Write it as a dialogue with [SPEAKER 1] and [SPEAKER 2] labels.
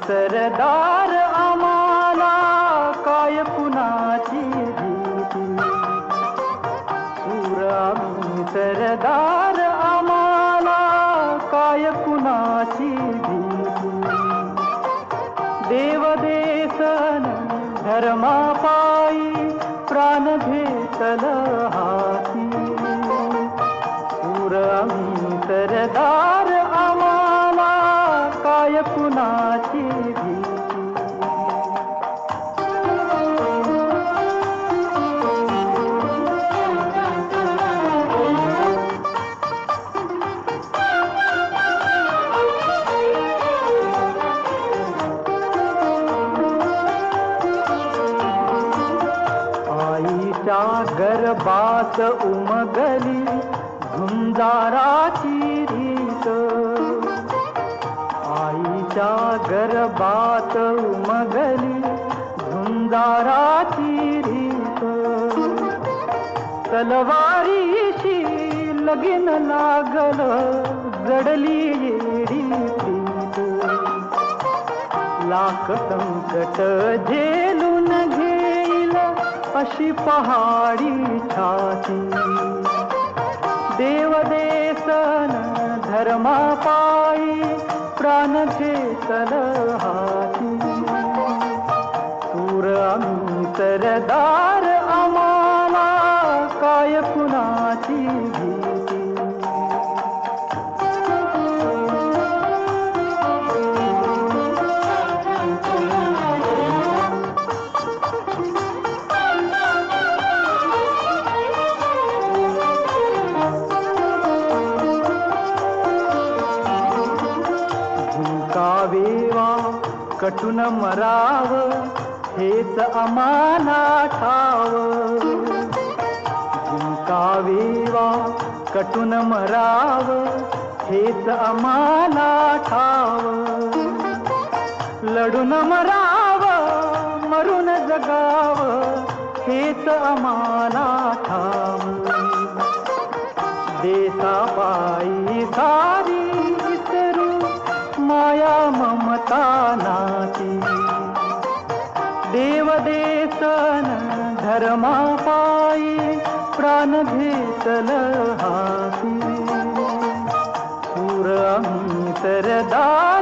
[SPEAKER 1] सरदार आम्हाला काय कुणाची भीती. शूर आम्ही सरदार आम्हाला काय कुणाची भीती. देव देसन धर्मापायी प्राण घेतल हाती. शूर आम्ही सरदार आम्हाला काय कुणाची भीती. आईच्या गर्भात उमगली झुंजाराची रीत. आईच्या गर्भात उमगली झुंजाराची रीत. तलवारीशी लगीन लागल जडली येडी प्रीत. लाख संकट झेलून घेईल अशी पहाडी छाती. देव देसन धर्मापायी प्राण घेतल हाती. शूर आम्ही सरदार आम्हाला काय कुणाची भीती. झुंकावेवा कटून मराव हेच आम्हाला ठाव. झुंकावेवा कटून मराव हेच आम्हाला ठाव. लढून मराव मरून जगाव हेच आम्हाला ठाव. देशापायी सारी विसरू माया ममता नाती. देव देसन धर्मापायी प्राण घेतल हाती. शूर आम्ही सरदार